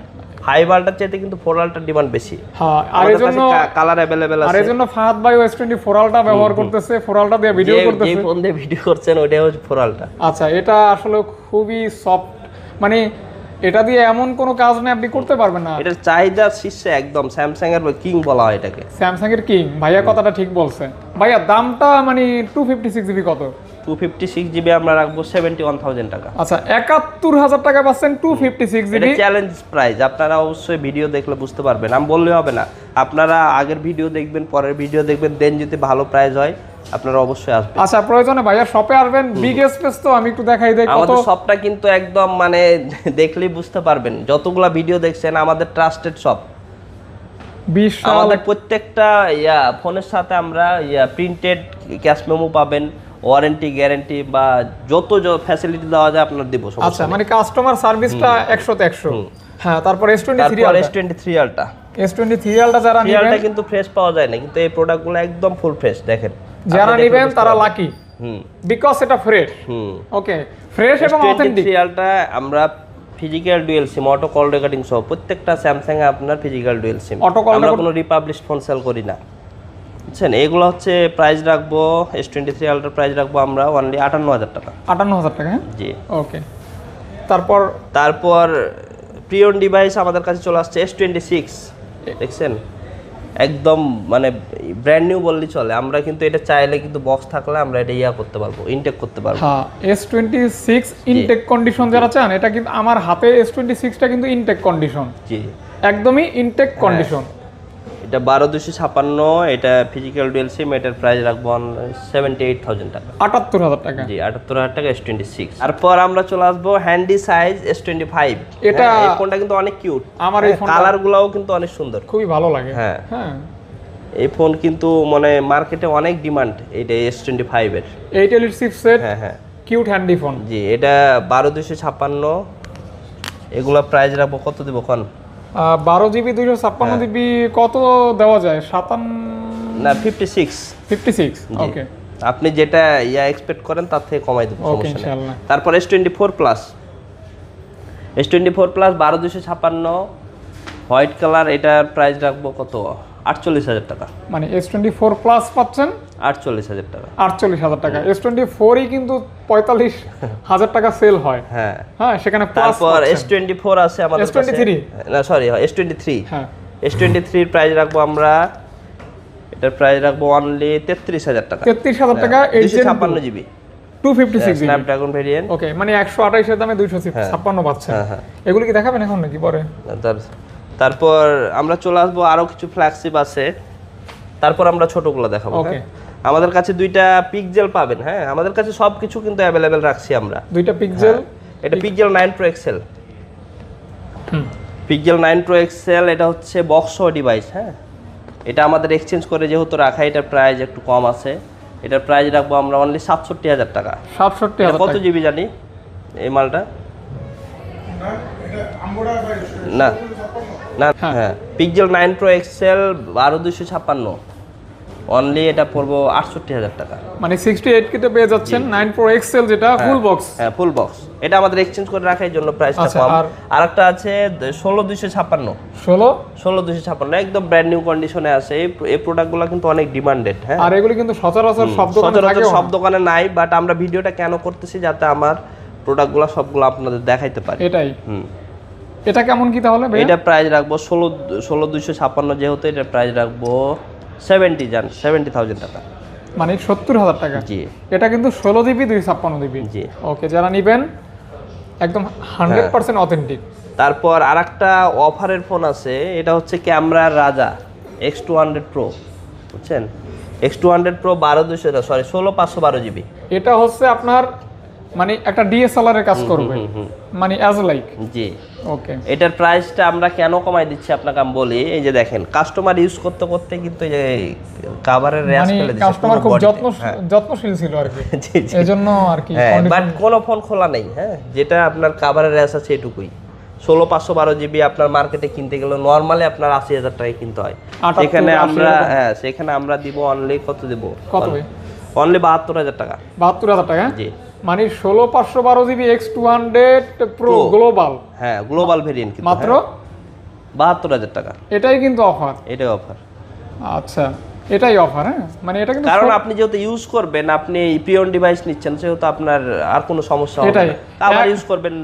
5 Ultra চাইতে কিন্তু 4 Ultra ডিমান্ড বেশি। হ্যাঁ, আর এজন্য কালার अवेलेबल আছে, আর এজন্য ফাহাদ ভাই S24 Ultra ব্যবহার করতেছে, 4 Ultra দিয়ে ভিডিও করতেছে। যে ফোন দিয়ে ভিডিও করছেন ওইটাই হচ্ছে 4 Ultra। আচ্ছা, এটা আসলে খুবই সফট, মানে এটা দিয়ে এমন কোনো কাজ নেই আপনি করতে পারবেন না। এটার চাহিদা শীর্ষে একদম, স্যামসাং এর কিং বলা হয় এটাকে, স্যামসাং এর কিং। ভাইয়া কথাটা ঠিক বলছে। ভাইয়া দামটা মানে 256 জিবি কত? 256 জিবি আমরা রাখবো 71,000 টাকা। আচ্ছা, 71,000 টাকা পাচ্ছেন 256 এটা জিবি। চ্যালেঞ্জ প্রাইস, আপনারা অবশ্যই ভিডিও দেখলে বুঝতে পারবেন, আমি বললে হবে না। আপনারা আগের ভিডিও দেখবেন, পরের ভিডিও দেখবেন, দেন যদি ভালো প্রাইস হয় আপনারা অবশ্যই আসবেন। আচ্ছা, প্রয়োজনে ভাইয়া শপে আসবেন। বিগ স্পেস তো আমি একটু দেখাই দেই কত। আমাদের শপটা কিন্তু একদম মানে দেখলেই বুঝতে পারবেন, যতগুলা ভিডিও দেখছেন আমাদের ট্রাস্টেড শপ। বিশাল। আমাদের প্রত্যেকটা ফোনের সাথে আমরা প্রিন্টেড ক্যাশ মেমো পাবেন, ওয়ারেন্টি গ্যারান্টি বা যত ফ্যাসিলিটি দেওয়া যায় আপনার দিব। আচ্ছা, মানে কাস্টমার সার্ভিসটা 100 তে 100। হ্যাঁ, তারপর S23 Ultra। S23 Ultra যারা নেবেন কিন্তু ফ্রেশ পাওয়া যায় না, কিন্তু এই প্রোডাক্টগুলো একদম ফুল ফ্রেশ। দেখেন, যারা নেবেন তারা লাকি, বিকজ এটা ফ্রেশ। ওকে, ফ্রেশ এবং অথেন্টিক। S23 Ultra আমরা physical dual SIM, auto call recording সহ প্রত্যেকটা স্যামসাং এ আপনার ফিজিক্যাল ডুয়াল সিম, আমরা কোনো রিপাবলিশড ফোন সেল করি না, বুঝছেন। এগুলো হচ্ছে প্রাইস রাখবো, S23 Ultra প্রাইস রাখবো আমরা অনলি 58,000 টাকা। 58,000 টাকা, হ্যাঁ জি। ওকে, তারপর প্রিয়ন ডিভাইস আমাদের কাছে চলে আসছে S26। দেখছেন, একদম মানে ব্র্যান্ড নিউ বললেই চলে। আমরা কিন্তু এটা চাইলে কিন্তু বক্স থাকলে আমরা এটা করতে পারবো, ইনটেক করতে পারবো। হ্যাঁ, S26 ইনটেক কন্ডিশন যারা চান, এটা কিন্তু আমার হাতে S26টা কিন্তু ইনটেক কন্ডিশন। জি, একদমই ইনটেক কন্ডিশন। এটা 12,256, এটা ফিজিক্যাল ডুয়াল সিম, এটার প্রাইস রাখবো 78,000 টাকা। 78,000 টাকা, জি, 78,000 টাকা S26। তারপর আমরা চলে আসবো হ্যান্ডি সাইজ S25। এটা এই ফোনটা কিন্তু অনেক কিউট, আমার এই ফোনটা কালারগুলোও কিন্তু অনেক সুন্দর, খুবই ভালো লাগে। হ্যাঁ হ্যাঁ, এই ফোন কিন্তু মানে মার্কেটে অনেক ডিমান্ড এটা S25 এর। 8 Elite চিপসেট, হ্যাঁ হ্যাঁ, কিউট হ্যান্ডি ফোন। জি, এটা 12,256। এগুলা প্রাইস রাখবো কত দেবো কোন? 12 জিবি 256 জিবি কত দেওয়া যায়? 57 না 56। 56, ওকে। আপনি যেটা এক্সপেক্ট করেন তার থেকে কমাই দেবো, ওকে সমস্যা নেই। ইনশাআল্লাহ। তারপর S24 plus, S24 plus 12,256 white colour, এটার প্রাইস রাখবো কত? 48,000 টাকা। মানে S24 প্লাস পাচ্ছেন 48,000 টাকা। 48,000 টাকা। S24 ই কিন্তু 45,000 টাকা সেল হয়। হ্যাঁ হ্যাঁ, সেখানে প্লাস। তারপর S24 আছে আমাদের কাছে, S23 না সরি S23। হ্যাঁ, S23 এর প্রাইস রাখবো আমরা, এটার প্রাইস রাখবো অনলি 33,000 টাকা। 33,000 টাকা। 256 জিবি, 256 জিবি স্ন্যাপড্রাগন ভেরিয়েন্ট। ওকে, মানে 128 এর দামে 256 পাচ্ছেন। হ্যাঁ। এগুলো কি দেখাবেন এখন নাকি পরে? তারপর আমরা চলে আসবো, আরো কিছু ফ্ল্যাগশিপ আছে, তারপর আমরা ছোটগুলো দেখাবো। ওকে, আমাদের কাছে দুইটা পিক্সেল পাবেন। হ্যাঁ, আমাদের কাছে সবকিছু কিন্তু অ্যাভেলেবেল রাখছি আমরা। দুইটা পিক্সেল, এটা pixel 9 Pro XL, pixel 9 Pro XL, এটা হচ্ছে বক্স ডিভাইস। হ্যাঁ, এটা আমাদের এক্সচেঞ্জ করে যেহেতু রাখা, এটার প্রাইস একটু কম আছে। এটার প্রাইস রাখবো আমরা অনলি 67,000 টাকা। 67,000 কত জিবি জানি এই মালটা? না না, হ্যাঁ, পিক্সেল 9 Pro XL 12256, অনলি এটা পড়বো 68,000 টাকা। মানে 68 কিতে পেয়ে যাচ্ছেন 9 Pro XL, যেটা ফুল বক্স। হ্যাঁ, ফুল বক্স। এটা আমাদের এক্সচেঞ্জ করে রাখার জন্য প্রাইসটা আচ্ছা, কম। আর একটা আছে 16256, একদম ব্র্যান্ড নিউ কন্ডিশনে আছে। এই প্রোডাক্টগুলো কিন্তু অনেক ডিমান্ডেড। হ্যাঁ, আর এগুলো কিন্তু সচরাচর সব দোকানে থাকে না। সব দোকানে নাই, বাট আমরা ভিডিওটা কেন করতেছি, যাতে আমার প্রোডাক্টগুলো সবগুলো আপনাদের দেখাইতে পারি। এটাই। এটা কেমন কি তাহলে ভাই? এটা প্রাইস রাখবো 16256, যেহেতু এটা প্রাইস রাখবো 70,000 টাকা, মানে 70,000 টাকা। জি। এটা কিন্তু 16 জিবি 256 জিবি। জি। ওকে, যারা নেবেন একদম 100% অথেন্টিক। তারপর আরেকটা অফারের ফোন আছে, এটা হচ্ছে ক্যামেরার রাজা X200 Pro, বুঝছেন? X200 Pro 16512 GB. এটা হচ্ছে আপনার মানে একটা ডিএসএলআর এর কাজ করবে, মানে অ্যাজ লাইক। জি। ওকে, এটার প্রাইসটা আমরা কেন কমাই দিচ্ছি আপনাকে আমি বলি। এই যে দেখেন, কাস্টমার ইউজ করতে করতে কিন্তু এই যে কভারের র্যাশ মানে ফেলে দিচ্ছে। কাস্টমার খুব যত্নশীল ছিল আর কি, জি জি। এজন্য আর কি। বাট কোনো ফোন খোলা নেই। হ্যাঁ, যেটা আপনার কভারের র্যাশ আছে এটুকুই। 16512 জিবি আপনার মার্কেটে কিনতে গেলে নরমালি আপনার 80,000 টাকায় কিনতে হয়। সেখানে আমরা দিব অনলি কত দিব? কত ভাই? অনলি 72,000 টাকা। 72,000 টাকা? জি। মানে 16512 জিবি X200 Pro গ্লোবাল। হ্যাঁ, গ্লোবাল ভেরিয়েন্ট কিন্তু মাত্র 72,000 টাকা। এটাই কিন্তু অফার। এটাই অফার। আচ্ছা, এটাই অফার। হ্যাঁ, মানে এটা কিন্তু কারণ আপনি যেহেতু ইউজ করবেন, আপনি পিওন ডিভাইস নিচ্ছেন, সেহেতু আপনার আর কোনো সমস্যা হবে না। আবার ইউজ করবেন।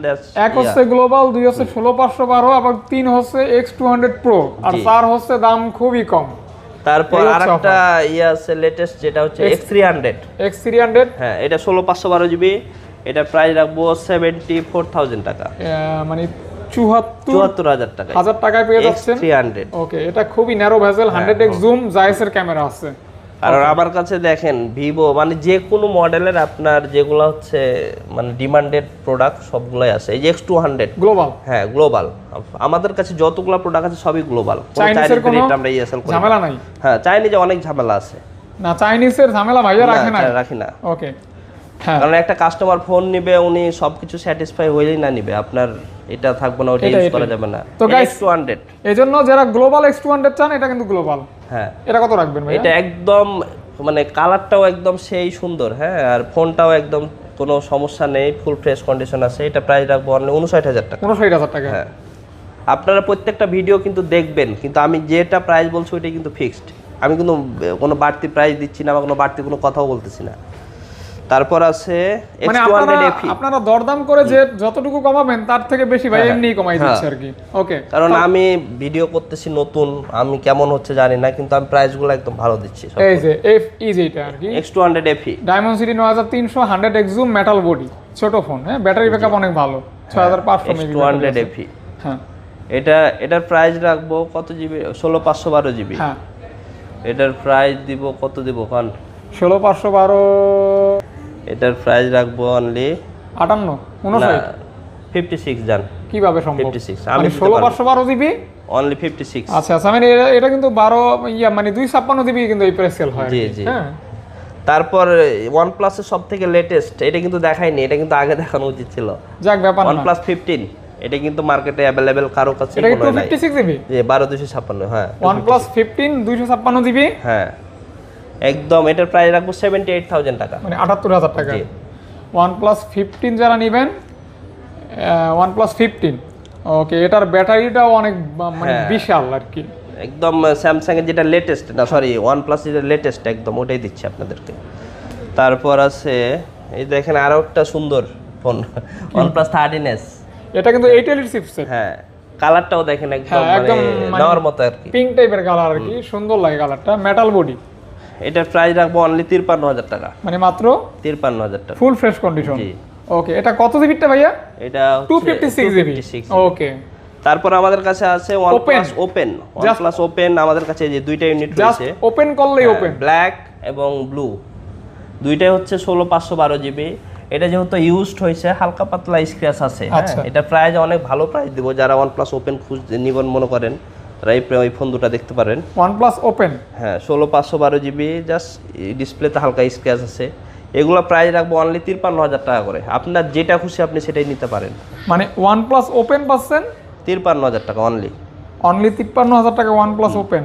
এক হচ্ছে গ্লোবাল, দুই হচ্ছে 16512, আবার তিন হচ্ছে X200 Pro, আর চার হচ্ছে দাম খুবই কম। তারপর আরেকটা আছে লেটেস্ট, যেটা হচ্ছে X300। হ্যাঁ, এটা 16512 জিবি, এটা প্রাইস রাখবো 74,000 টাকা, মানে 74,000 টাকায় পেয়ে যাচ্ছেন X300। ওকে, এটা খুবই ন্যারো ভেজেল, 100x জুম, জাইসের ক্যামেরা আছে। আর আমার কাছে দেখেন ভিভো, মানে যে কোনো মডেলের আপনার যেগুলো হচ্ছে মানে ডিমান্ডেড প্রোডাক্ট সবগুলাই আছে। এই যে X200 গ্লোবাল। হ্যাঁ, গ্লোবাল। আমাদের কাছে যতগুলো প্রোডাক্ট আছে সবই গ্লোবাল। চাইনিজের কোনো ঝামেলা নাই? হ্যাঁ, চাইনিজে অনেক ঝামেলা আছে। না, চাইনিজের ঝামেলা ভাইয়া রাখি না। ওকে, হ্যাঁ, কারণ একটা কাস্টমার ফোন নিবে, উনি সবকিছু স্যাটিসফাই হইলেই না নিবে, আপনার এটা থাকবে না, ওটা ইউজ করা যাবে না। তো গাইস, X200 এজন্য যারা গ্লোবাল X200 চান, এটা কিন্তু গ্লোবাল। হ্যাঁ, এটা কত রাখবেন ভাই? এটা একদম মানে কালারটাও একদম সেই সুন্দর। হ্যাঁ, আর ফোনটাও একদম কোনো সমস্যা নেই, ফুল ফ্রেশ কন্ডিশন আছে। এটা প্রাইস রাখবো অনলি 59,000 টাকা। 59,000 টাকা। হ্যাঁ, আপনারা প্রত্যেকটা ভিডিও কিন্তু দেখবেন, কিন্তু আমি যেটা প্রাইস বলছি ওইটাই কিন্তু ফিক্সড। আমি কিন্তু কোনো বাড়তি প্রাইস দিচ্ছি না বা কোনো বাড়তি কোনো কথাও বলতেছি না। তারপর আছে মানে আপনারা দরদাম করে যে যতটুকু কমাবেন তার থেকে বেশি ভাই এমনিই কমাই দিচ্ছে আর কি। ওকে, কারণ আমি ভিডিও করতেছি নতুন, আমি কেমন হচ্ছে জানি না, কিন্তু আমি প্রাইসগুলো একদম ভালো দিচ্ছি। এই যে এটা আর কি X200 FE diamond city 9300, 100x zoom, metal body, ছোট ফোন। হ্যাঁ, ব্যাটারি ব্যাকআপ অনেক ভালো, 6500 মেবি। X200 FE। হ্যাঁ, এটার প্রাইস রাখবো কত জিবি? 16512 জিবি। হ্যাঁ, এটার প্রাইস দিব কত দিব কোন? 16512। এটার প্রাইস রাখবো অনলি 58 59 56 জান। কিভাবে সম্ভব? 56 আমি 16512 জিবি অনলি 56। আচ্ছা, মানে এটা কিন্তু 12 মানে 256 জিবি কিন্তু এই প্রাইস সেল হয়। জি জি। হ্যাঁ, তারপর OnePlus এর সবথেকে লেটেস্ট, এটা কিন্তু দেখাইনি, এটা কিন্তু আগে দেখানো উচিত ছিল। যাক, ব্যাপার না। OnePlus 15, এটা কিন্তু মার্কেটে अवेलेबल কারো কাছে কোনো নাই। এটা 256 জিবি? জি, 12256। হ্যাঁ, OnePlus 15 256 জিবি। হ্যাঁ, একদম। এটার প্রাইস রাখবো 78,000 টাকা, মানে 78,000 টাকা। OnePlus 15 যারা নেবেন, OnePlus 15। ওকে, এটার ব্যাটারিটাও অনেক মানে বিশাল আর কি। একদম স্যামসাং এর যেটা লেটেস্ট, না সরি OnePlus যেটা লেটেস্ট একদম ওটাই দিচ্ছি আপনাদেরকে। তারপর আছে এই দেখেন আরো একটা সুন্দর ফোন, OnePlus 13s। এটা কিন্তু 8 এর চিপসেট। হ্যাঁ, কালারটাও দেখেন একদম মানে নেওয়ার মতো আর কি, পিঙ্ক টাইপের কালার আর কি, সুন্দর লাগে কালারটা, মেটাল বডি। এটার প্রাইস রাখবো অনলি 53,000 টাকা। মানে মাত্র 53,000 টাকা, ফুল ফ্রেশ কন্ডিশন। জি। ওকে, এটা কত জিবিটা ভাইয়া? এটা 256 জিবি। ওকে, তারপর আমাদের কাছে আছে OnePlus Open। OnePlus Open আমাদের কাছে যে দুইটা ইউনিট রয়েছে, ওপেন করলেই ওপেন, ব্ল্যাক এবং ব্লু, দুইটাই হচ্ছে 16/512 জিবি। এটা যেহেতু ইউজড হয়েছে, হালকা পাতলা স্ক্র্যাচ আছে, এটা প্রাইস অনেক ভালো প্রাইস দিব। যারা OnePlus Open খুঁজতে নিবেন মনে করেন, তারা এই ফোন দুটো দেখতে পারেন। OnePlus Open, হ্যাঁ 16/512 জিবি, জাস্ট ডিসপ্লেতে হালকা স্ক্র্যাচ আছে। এগুলো প্রাইস রাখবো অনলি 53,000 টাকা করে। আপনার যেটা খুশি আপনি সেটাই নিতে পারেন। মানে OnePlus Open পাচ্ছেন 53,000 টাকা অনলি। 53,000 টাকা OnePlus Open।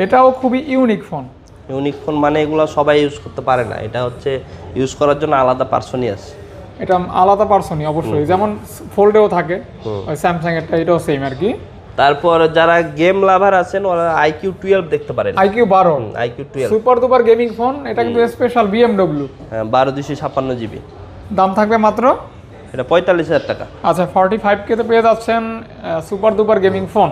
এটাও খুবই ইউনিক ফোন। ইউনিক ফোন মানে এগুলো সবাই ইউজ করতে পারে না, এটা হচ্ছে ইউজ করার জন্য আলাদা পার্সনই আছে। এটা আলাদা পার্সনই অবশ্যই, যেমন ফোল্ডেও থাকে ওই স্যামসাং এরটা, এটাও সেম আর কি। তারপর যারা গেম লাভার আছেন ওরা IQ12 দেখতে পারেন। IQ12 IQ12 super duper gaming phone. এটা কিন্তু স্পেশাল BMW। হ্যাঁ 12/256 জিবি। দাম থাকবে মাত্র, এটা 45,000 টাকা। আচ্ছা 45K তে পেয়ে যাচ্ছেন সুপার ডুপার গেমিং ফোন।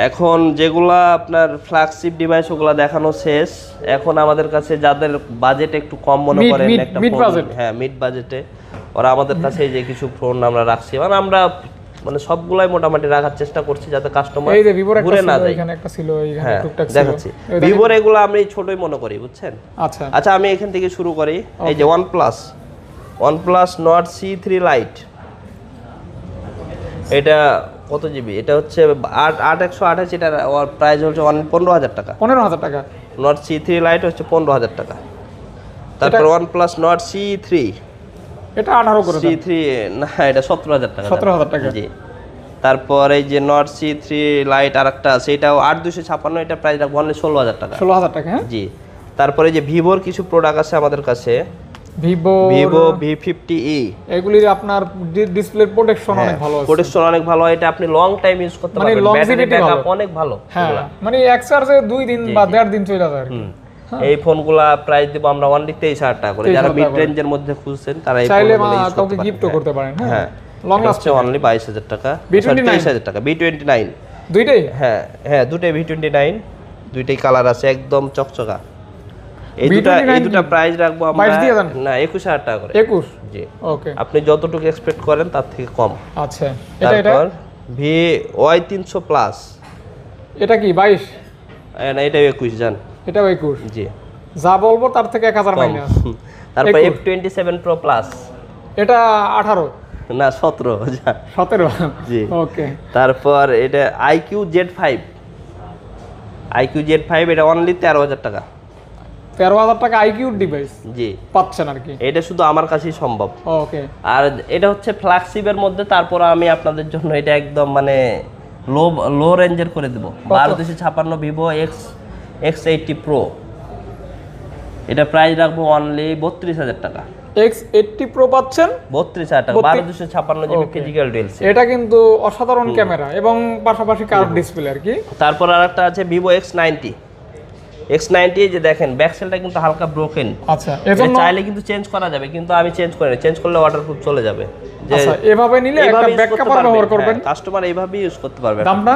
এখন যেগুলা আপনার ফ্ল্যাগশিপ ডিভাইস ওগুলা দেখানো শেষ। এখন আমাদের কাছে যাদের বাজেট একটু কম মনে করেন, একটা ফোন, হ্যাঁ মিড বাজেটে, ওরা আমাদের কাছে এই যে কিছু ফোন আমরা রাখছি, মানে আমরা মানে সবগুলাই মোটামুটি রাখার চেষ্টা করছি যাতে কাস্টমার এই যে ভিভোর একটা ঘুরে না ছিল, যায়। এখানে একটা ছিল, এইখানে হ্যাঁ টুকটাক ছিল দেখাচ্ছি। ভিভোর এগুলো আমি ছোটই মনে করি, বুঝছেন। আচ্ছা আচ্ছা আমি এখান থেকে শুরু করি। এই যে OnePlus Nord C3 Lite, এটা কত জিবি? এটা হচ্ছে 8/128, এটা প্রাইস হচ্ছে 15,000 টাকা। 15,000 টাকা। Nord C3 Lite হচ্ছে 15,000 টাকা। তারপর OnePlus Nord C3, এটা 18 করে C3 না, এটা 17,000 টাকা। 17,000 টাকা, জি। তারপর এই যে Nord C3 Lite আরেকটা আছে, এটাও 8/256, এটা প্রাইস রাখবো অনলি 16,000 টাকা। 16,000 টাকা, হ্যাঁ জি। তারপরে যে ভিভোর কিছু প্রোডাক্ট আছে আমাদের কাছে, ভিভো V50e, এগুলির আপনার ডিসপ্লে প্রোটেকশন অনেক ভালো আছে। প্রোটেকশন অনেক ভালো, এটা আপনি লং টাইম ইউজ করতে মানে পারবেন, ব্যাটারি ব্যাকআপ অনেক ভালো। হ্যাঁ মানে এক চার্জে 2 দিন বা 1.5 দিন চলে যায় আর কি। এই ফোনগুলা প্রাইস দেব আমরা অনলি 23,000 টাকা করে। যারা মিড রেঞ্জের মধ্যে খুঁজছেন তারা এই চাইলে ফোনগুলো ইউজ করতে কাউকে পারেন। গিফটও করতে পারেন। হ্যাঁ লং লাস্ট হচ্ছে অনলি 22,000 টাকা, B29 23,000 টাকা। B29 দুইটাই, হ্যাঁ হ্যাঁ দুটোই B29, দুইটাই কালার আছে একদম চকচকা। এই দুটো প্রাইস রাখবো আমরা 22 দিয়ে দেন না 21,000 টাকা করে। 21, জি। ওকে আপনি যতটুকু এক্সপেক্ট করেন তার থেকে কম। আচ্ছা এটা তারপর VY300 প্লাস, এটা কি 22? না এটা 21 জান, এটাও 21। জি। যা বলবো তার থেকে 1000 মাইনাস। তারপর F27 Pro প্লাস, এটা 18 না 17 জান, 17, জি। ওকে। তারপর এটা IQ Z5, এটা অনলি 13,000 টাকা। 13,000 টাকা আইকিউ ডিভাইস জি পাচ্ছেন আর কি। এটা শুধু আমার কাছেই সম্ভব। ওকে। আর এটা হচ্ছে ফ্ল্যাগশিপের মধ্যে, তারপর আমি আপনাদের জন্য এটা একদম মানে লো রেঞ্জের করে দেব। 12/256 ভিভো X80 Pro, এটা প্রাইস রাখবো অনলি 32,000 টাকা। X80 Pro পাচ্ছেন 32,000 টাকা, 12/256 জিবি ফিজিক্যাল ডুয়াল সিম। এটা কিন্তু অসাধারণ ক্যামেরা এবং পাশাপাশি কার্ভ ডিসপ্লে আর কি। তারপর আরেকটা আছে ভিভো X90, যে দেখেন ব্যাক সেলটা কিন্তু হালকা ব্রোকেন। আচ্ছা এজন্য চাইলে কিন্তু চেঞ্জ করা যাবে, কিন্তু আমি চেঞ্জ করি না, চেঞ্জ করলে ওয়াটারপ্রুফ চলে যাবে। যে আচ্ছা এভাবে নিলে একটা ব্যাক কভার ব্যবহার করবেন, কাস্টমার এইভাবেই ইউজ করতে পারবে। দামটা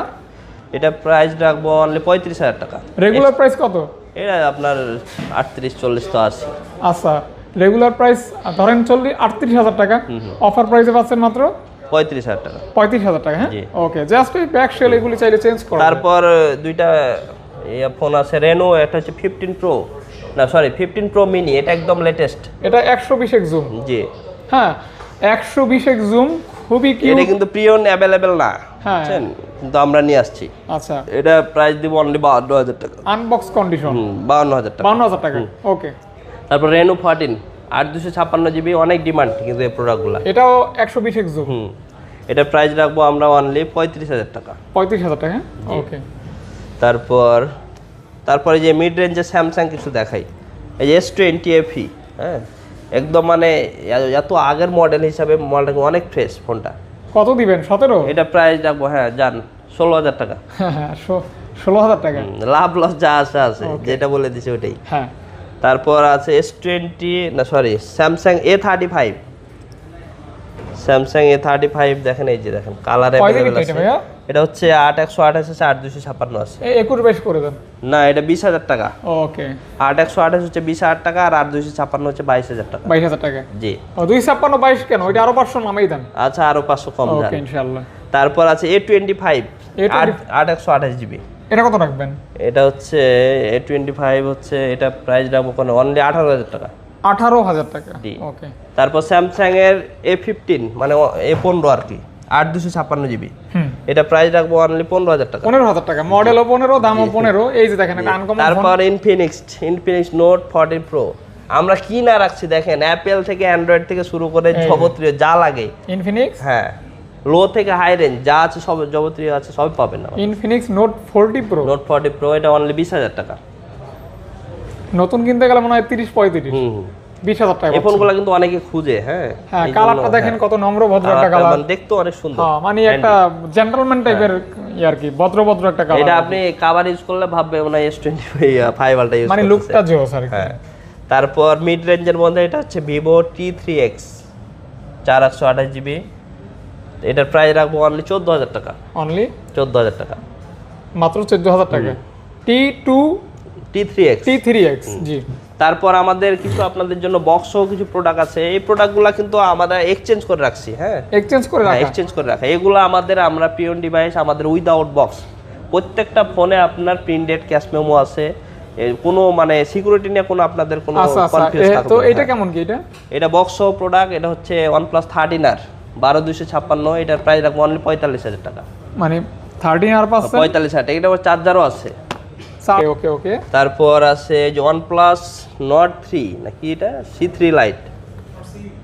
এটা প্রাইস রাখবো অনলি 35,000 টাকা। রেগুলার প্রাইস কত? এটা আপনার 38-40 তো আছে। আচ্ছা রেগুলার প্রাইস ধরেন 38,000 টাকা, অফার প্রাইসে পাচ্ছেন মাত্র 35,000 টাকা। 35,000 টাকা, হ্যাঁ ওকে। জাস্ট এই ব্যাক সেল এগুলি চাইলে চেঞ্জ করো। তারপর দুইটা ফোন আছে রেনো, একটা হচ্ছে 15 Pro mini, এটা একদম লেটেস্ট। এটা 120x জুম, জি হ্যাঁ 120x জুম, খুবই কিউট। এটা কিন্তু প্রিয়ন অ্যাভেলেবেল না, বুঝছেন, কিন্তু আমরা নিয়ে আসছি। আচ্ছা এটা প্রাইস দিব অনলি 52,000 টাকা, আনবক্স কন্ডিশন। 52,000 টাকা, 52,000 টাকা, ওকে। তারপর রেনো 14 8/256 জিবি, অনেক ডিমান্ড কিন্তু এই প্রোডাক্টগুলো। এটাও 120x জুম, এটা প্রাইস রাখবো আমরা অনলি 35,000 টাকা। 35,000 টাকা, ওকে। তারপরে যে মিড রেঞ্জে স্যামসাং কিছু দেখাই, এই যে S20 FE, হ্যাঁ একদম মানে এত আগের মডেল হিসাবে মডেলটা অনেক ফ্রেশ ফোনটা। কত দিবেন? 17? এটা প্রাইস রাখবো হ্যাঁ জান 16,000 টাকা। হ্যাঁ 16,000 টাকা, লাভ লস যা আছে যেটা বলে দিছে ওটাই। হ্যাঁ তারপর আছে স্যামসাং A35, দেখেন এই যে দেখেন কালার অ্যাভেলেবল আছে। এটা হচ্ছে 8128 আছে, 8256 আছে। 21 করে দেন। না, এটা 20,000 টাকা। ওকে, 8128 হচ্ছে 20,000 টাকা, আর 8256 হচ্ছে 22,000 টাকা। 22,000 টাকা। জি। ও 256 22 কেন? ওইটা আরো 500 নামাই দেন। আচ্ছা, আরো 500 কম দেন। ওকে, ইনশাআল্লাহ। তারপর আছে A25 8128 জিবি। এটা কত রাখবেন? এটা হচ্ছে A25 হচ্ছে, এটা প্রাইস রাখবো কোন অনলি 18,000 টাকা। 18,000 টাকা। জি। ওকে। তারপর স্যামসাং এর A15 মানে A15 আর কি, 8256 জিবি। এটা প্রাইস রাখবো অনলি 15,000 টাকা। 15,000 টাকা। মডেলও 15, দামও 15। এই যে দেখেন, এটা আনকমন। তারপর ইনফিনিক্স নোট 14 প্রো। আমরা কি না রাখছি দেখেন, অ্যাপেল থেকে অ্যান্ড্রয়েড থেকে শুরু করে যাবতীয় যা লাগে ইনফিনিক্স। হ্যাঁ, লো থেকে হাই রেঞ্জ যা আছে সব যাবতীয় আছে সব পাবেন না। Infinix note 40 pro. Note 40 pro এটা অনলি 20,000 টাকা। নতুন কিনতে গেলে মনে হয় 30-35। 20,000 টাকা। এই ফোনগুলো কিন্তু অনেকে খুঁজে। হ্যাঁ, হ্যাঁ, কালারটা দেখেন কত নম্র ভদ্র একটা কালার। মানে দেখতে অনেক সুন্দর। হ্যাঁ, মানে একটা জেন্টলম্যান টাইপের আর কি, ভদ্র ভদ্র একটা কালার। এটা আপনি কভার ইউজ করলে ভাববে মনে হয় S25 আলটা ইউজ করতেছে, মানে লুকটা জোস আর কি। হ্যাঁ। তারপর মিড রেঞ্জের মধ্যে এটা হচ্ছে Vivo T3X 4828 জিবি। এটার প্রাইস রাখবো অনলি 14,000 টাকা। অনলি 14,000 টাকা, মাত্র 14,000 টাকা। T3X। জি। তারপর আমাদের কিছু আপনাদের জন্য বক্স সহ কিছু প্রোডাক্ট আছে। এই প্রোডাক্টগুলো কিন্তু আমরা এক্সচেঞ্জ করে রাখছি। হ্যাঁ, এক্সচেঞ্জ করে রাখা। এক্সচেঞ্জ করে রাখা এগুলো আমরা পিওন ডিভাইস, আমাদের উইদাউট বক্স। প্রত্যেকটা ফোনে আপনার প্রিন্টেড ক্যাশ মেমো আছে, কোনো মানে সিকিউরিটি নিয়ে কোনো আপনাদের কোনো কনফিউজ থাকবে না। তো এটা কেমন কি? এটা বক্স সহ প্রোডাক্ট। এটা হচ্ছে OnePlus 13R 12256। এটার প্রাইস রাখবো অনলি 45,000 টাকা। মানে 13R পাচ্ছেন 45,000 টাকা। এটা চার্জারও আছে। ওকে ওকে। তারপর আছে যে OnePlus Nord 3 নাকি এটা C3 Lite,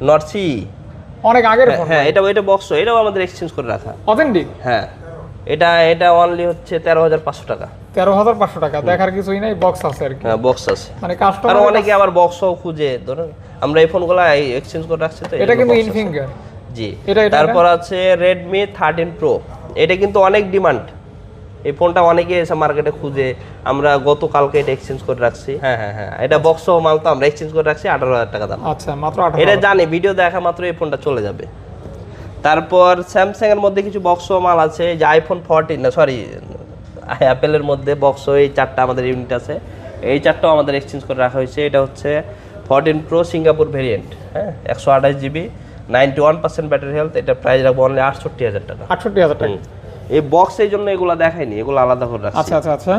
Nord C। অনেক আগের ফোন। হ্যাঁ, এটা বক্স, এটাও আমাদের এক্সচেঞ্জ করে রাখা। অথেন্টিক। হ্যাঁ, এটা অনলি হচ্ছে 13,500 টাকা। 13,500 টাকা। দেখার কিছুই নাই, বক্স আছে আর কি। হ্যাঁ, বক্স আছে। মানে কাস্টমার আর অনেকে আবার বক্সও খুঁজে, ধরুন আমরা এই ফোনগুলো এক্সচেঞ্জ করে রাখছি তো। এটা কিন্তু ইনফিঙ্গার। জি। তারপর আছে Redmi 13 Pro। এটা কিন্তু অনেক ডিমান্ড। এই ফোনটা অনেকে এসে মার্কেটে খুঁজে, আমরা গতকালকে এটা এক্সচেঞ্জ করে রাখছি। হ্যাঁ, এটা বক্স সহ মাল তো আমরা এক্সচেঞ্জ করে রাখছি 18,000 টাকা দাম। আচ্ছা, মাত্র 18,000। এটা জানি ভিডিও দেখা মাত্র এই ফোনটা চলে যাবে। তারপর স্যামসাং এর মধ্যে কিছু বক্স সহ মাল আছে, যে iPhone 14 না সরি অ্যাপেলের মধ্যে বক্স সহ এই 4টা আমাদের ইউনিট আছে। এই 4টাও আমাদের এক্সচেঞ্জ করে রাখা হয়েছে। এটা হচ্ছে 14 প্রো সিঙ্গাপুর ভেরিয়েন্ট। হ্যাঁ, 128 জিবি, 91% ব্যাটারি হেলথ। এটা প্রাইস রাখবো অনলি 68,000 টাকা। 68,000 টাকা। এই বক্স এই জন্য এগুলো দেখাইনি, এগুলো আলাদা করে রাখছি। আচ্ছা।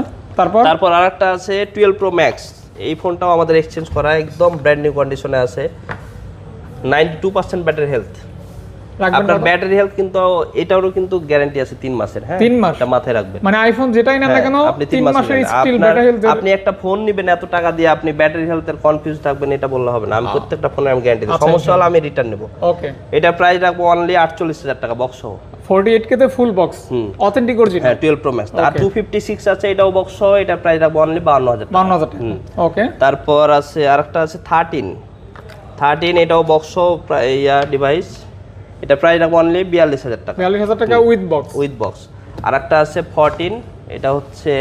তারপর আরেকটা আছে 12 প্রো ম্যাক্স। এই ফোনটাও আমাদের এক্সচেঞ্জ করা, একদম ব্র্যান্ড নিউ কন্ডিশনে আছে। 92% ব্যাটারি হেলথ। আপনার ব্যাটারি হেলথ কিন্তু এটারও কিন্তু গ্যারান্টি আছে 3 মাসের। হ্যাঁ, 3 মাস। এটা মাথায় রাখবেন। মানে আইফোন যেটাই না কেন আপনি 3 মাসের স্টিল ব্যাটারি হেলথ। আপনি একটা ফোন নেবেন এত টাকা দিয়ে, আপনি ব্যাটারি হেলথের কনফিউজ থাকবেন এটা বললে হবে না। আমি প্রত্যেকটা ফোনে আমি গ্যারান্টি দিই, সমস্যা হলে আমি রিটার্ন নেব। ওকে। এটা প্রাইস রাখবো অনলি 48,000 টাকা বক্স সহ। 48K তে ফুল বক্স, অথেন্টিক অরিজিনাল। হ্যাঁ, 12 প্রো ম্যাক্স। আর 256 আছে, এটাও বক্স সহ। এটা প্রাইস রাখবো অনলি 52,000 টাকা। 52,000 টাকা। ওকে। তারপর আছে আরেকটা আছে 13, এটাও বক্স সহ ডিভাইস। এটা প্রাইস রাখবো অনলি 42,000 টাকা। 42,000 টাকা উইথ বক্স। আরেকটা আছে 14, এটা হচ্ছে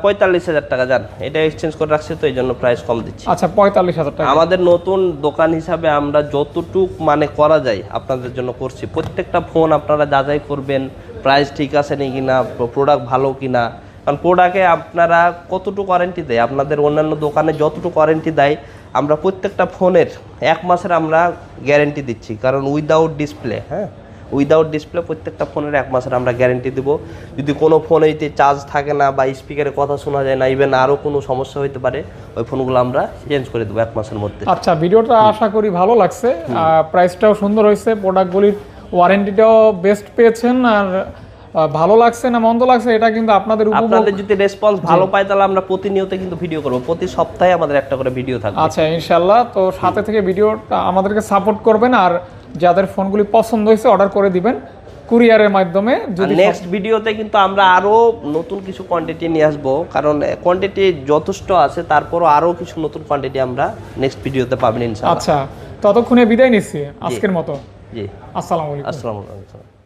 45,000 টাকা। জান, এটা এক্সচেঞ্জ করে রাখছি তো এই জন্য প্রাইস কম দিচ্ছি। আচ্ছা, 45,000 টাকা। আমাদের নতুন দোকান হিসাবে আমরা যতটুক মানে করা যায় আপনাদের জন্য করছি। প্রত্যেকটা ফোন আপনারা যাচাই করবেন, প্রাইস ঠিক আছে নাকি না, প্রোডাক্ট ভালো কিনা। কারণ প্রোডাক্টে আপনারা কতটুকু ওয়ারেন্টি দেয়, আপনাদের অন্যান্য দোকানে যতটুকু ওয়ারেন্টি দেয়, আমরা প্রত্যেকটা ফোনের 1 মাসের আমরা গ্যারেন্টি দিচ্ছি। কারণ উইদাউট ডিসপ্লে প্রত্যেকটা ফোনের 1 মাসের আমরা গ্যারেন্টি দেবো। যদি কোনো ফোনেতে চার্জ থাকে না বা স্পিকারে কথা শোনা যায় না, ইভেন আরও কোনো সমস্যা হতে পারে, ওই ফোনগুলো আমরা চেঞ্জ করে দেবো 1 মাসের মধ্যে। আচ্ছা, ভিডিওটা আশা করি ভালো লাগছে। প্রাইসটাও সুন্দর হয়েছে, প্রোডাক্টগুলির ওয়ারেন্টিটাও বেস্ট পেয়েছেন। আর ভালো লাগছে না মন্দ লাগছে এটা কিন্তু আপনাদের যদি রেসপন্স ভালো পাই তাহলে আমরা প্রতিনিয়ত কিন্তু ভিডিও করব, প্রতি সপ্তাহে আমাদের একটা করে ভিডিও থাকবে। আচ্ছা, ইনশাআল্লাহ। তো সাথে থেকে ভিডিওটা আমাদেরকে সাপোর্ট করবেন, আর যাদের ফোনগুলি পছন্দ হয়েছে অর্ডার করে দিবেন কুরিয়ারের মাধ্যমে। যদি নেক্সট ভিডিওতে কিন্তু আমরা আরো নতুন কিছু কোয়ান্টিটি নিয়ে আসবো, কারণ কোয়ান্টিটি যথেষ্ট আছে, তারপরও আরো কিছু নতুন কোয়ান্টিটি আমরা নেক্সট ভিডিওতে পাবেন ইনশাআল্লাহ। আচ্ছা, ততক্ষণে বিদায় নিচ্ছি আজকের মতো। জি, আসসালামু আলাইকুম। আসসালামু আলাইকুম।